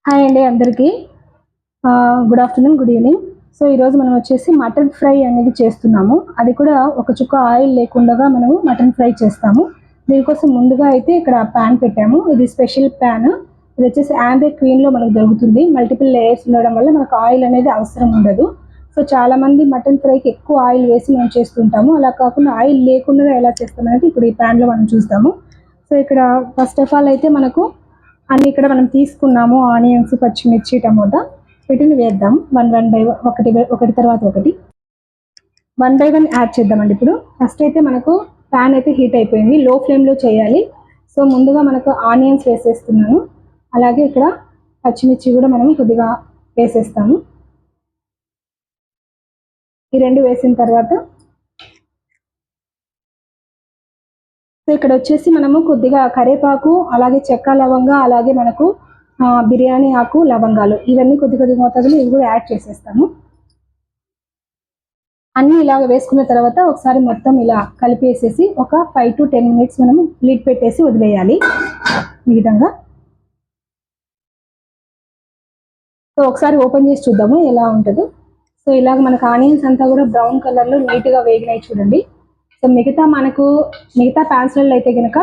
Hi అండి అందరికీ. Good afternoon, good evening. So ఈరోజు మనం వచ్చేసి మటన్ ఫ్రై అనేది చేస్తున్నాము. అది కూడా ఒక చుక్క ఆయిల్ లేకుండా మనము మటన్ ఫ్రై చేస్తాము. దీనికోసం ముందుగా అయితే ఇక్కడ ప్యాన్ పెట్టాము. ఇది స్పెషల్ ప్యాన్. ఇది వచ్చేసి ఆండ్రే క్వీన్లో మనకు దొరుకుతుంది. మల్టిపుల్ లేయర్స్ ఉండడం వల్ల మనకు ఆయిల్ అనేది అవసరం ఉండదు. సో చాలామంది మటన్ ఫ్రైకి ఎక్కువ ఆయిల్ వేసి మనం చేస్తుంటాము. అలా కాకుండా ఆయిల్ లేకుండా ఎలా చేస్తామనేది ఇప్పుడు ఈ ప్యాన్లో మనం చూస్తాము. సో ఇక్కడ ఫస్ట్ ఆఫ్ ఆల్ అయితే మనకు అన్ని ఇక్కడ మనం తీసుకున్నాము. ఆనియన్స్, పచ్చిమిర్చి, టమోటా వీటిని వేద్దాం. ఒకటి తర్వాత ఒకటి 1 by 1 యాడ్ చేద్దామండి. ఇప్పుడు ఫస్ట్ అయితే మనకు ప్యాన్ అయితే హీట్ అయిపోయింది. లో ఫ్లేమ్లో చేయాలి. సో ముందుగా మనకు ఆనియన్స్ వేసేస్తున్నాను. అలాగే ఇక్కడ పచ్చిమిర్చి కూడా మనం కొద్దిగా వేసేస్తాము. ఈ రెండు వేసిన తర్వాత సో ఇక్కడ వచ్చేసి మనము కొద్దిగా కరివేపాకు, అలాగే చెక్క లవంగా, అలాగే మనకు బిర్యానీ ఆకు, లవంగాలు ఇవన్నీ కొద్ది మోతాదులు ఇవి కూడా యాడ్ చేసేస్తాము. అన్నీ ఇలాగ వేసుకున్న తర్వాత ఒకసారి మొత్తం ఇలా కలిపేసేసి ఒక 5 to 10 minutes మనము లిడ్ పెట్టేసి వదిలేయాలి ఈ విధంగా. సో ఒకసారి ఓపెన్ చేసి చూద్దాము ఎలా ఉంటుందో. సో ఇలాగ మనకు ఆనియన్స్ అంతా కూడా బ్రౌన్ కలర్లో నీట్గా వేగినాయి చూడండి. సో మిగతా ప్యాన్స్లలో అయితే కనుక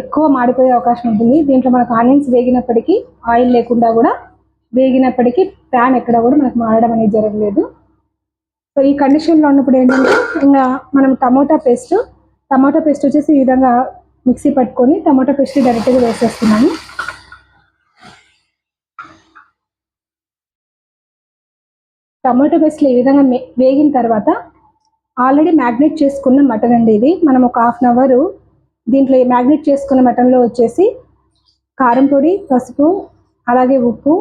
ఎక్కువ మాడిపోయే అవకాశం ఉంటుంది. దీంట్లో మనకు ఆనియన్స్ వేగినప్పటికీ, ఆయిల్ లేకుండా కూడా వేగినప్పటికీ ప్యాన్ ఎక్కడ కూడా మనకు మారడం అనేది జరగలేదు. సో ఈ కండిషన్లో ఉన్నప్పుడు ఏంటంటే ఇంకా మనం టమాటా పేస్ట్ వచ్చేసి ఈ విధంగా మిక్సీ పట్టుకొని టమాటా పేస్ట్ డైరెక్ట్గా వేసేస్తున్నాము. టమాటో పేస్ట్లో ఈ విధంగా వేగిన తర్వాత ఆల్రెడీ మ్యాగ్నేట్ చేసుకున్న మటన్ అండి ఇది. మనం ఒక 1/2 hour దీంట్లో మ్యాగ్నేట్ చేసుకున్న మటన్లో వచ్చేసి కారం పొడి, పసుపు, అలాగే ఉప్పు,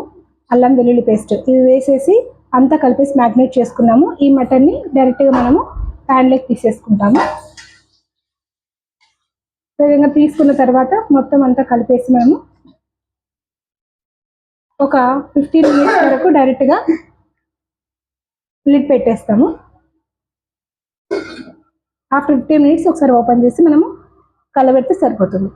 అల్లం వెల్లుల్లి పేస్ట్ ఇవి వేసేసి అంతా కలిపేసి మ్యాగ్నేట్ చేసుకున్నాము. ఈ మటన్ని డైరెక్ట్గా మనము ప్యాన్లోకి తీసేసుకుంటాము. ఈ విధంగా తీసుకున్న తర్వాత మొత్తం అంతా కలిపేసి మనము ఒక 15 minutes వరకు డైరెక్ట్గా లిడ్ పెట్టేస్తాము. ఆఫ్టర్ 15 minutes ఒకసారి ఓపెన్ చేసి మనము కలబెడితే సరిపోతుంది.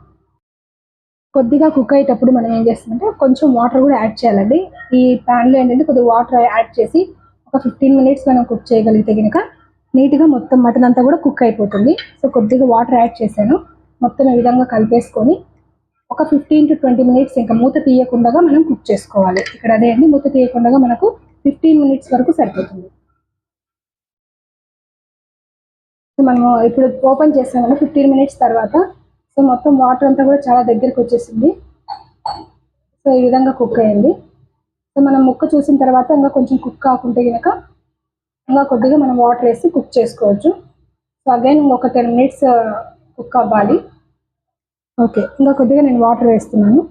కొద్దిగా కుక్ అయ్యేటప్పుడు మనం ఏం చేస్తామంటే కొంచెం వాటర్ కూడా యాడ్ చేయాలండి. ఈ ప్యాన్లో ఏంటంటే కొద్దిగా వాటర్ యాడ్ చేసి ఒక 15 minutes మనం కుక్ చేయగలిగితే కనుక నీట్గా మొత్తం మటన్ అంతా కూడా కుక్ అయిపోతుంది. సో కొద్దిగా వాటర్ యాడ్ చేశాను. మొత్తం ఈ విధంగా కలిపేసుకొని ఒక 15 to 20 minutes ఇంకా మూత తీయకుండా మనం కుక్ చేసుకోవాలి. ఇక్కడ అదే అండి, మూత తీయకుండా మనకు 15 minutes వరకు సరిపోతుంది. సో మనము ఇప్పుడు ఓపెన్ చేస్తాం కదా 15 minutes తర్వాత. సో మొత్తం వాటర్ అంతా కూడా చాలా దగ్గరికి వచ్చేసింది. సో ఈ విధంగా కుక్ అయ్యింది. సో మనం ముక్క చూసిన తర్వాత ఇంకా కొంచెం కుక్ కాకుంటే కనుక ఇంకా కొద్దిగా మనం వాటర్ వేసి కుక్ చేసుకోవచ్చు. సో అగైన్ ఇంకొక 10 minutes కుక్ అవ్వాలి. ఓకే, ఇంకా కొద్దిగా నేను వాటర్ వేస్తున్నాను.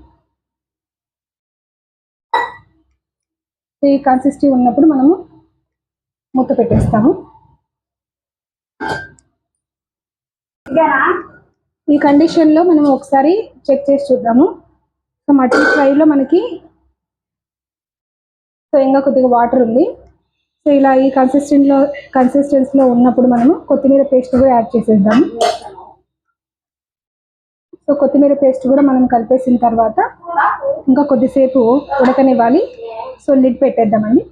ఈ కన్సిస్టెన్సీ ఉన్నప్పుడు మనము మూత పెట్టేస్తాము. ఈ కండిషన్లో మనం ఒకసారి చెక్ చేసి చూద్దాము. సో మటన్ ఫ్రైలో మనకి సో ఇంకా కొద్దిగా వాటర్ ఉంది. సో ఇలా ఈ కన్సిస్టెన్సీలో ఉన్నప్పుడు మనము కొత్తిమీర పేస్ట్ కూడా యాడ్ చేసేద్దాము. సో కొత్తిమీర పేస్ట్ కూడా మనం కలిపేసిన తర్వాత ఇంకా కొద్దిసేపు ఉడకనివ్వాలి. So lid పెట్టేద్దామండి.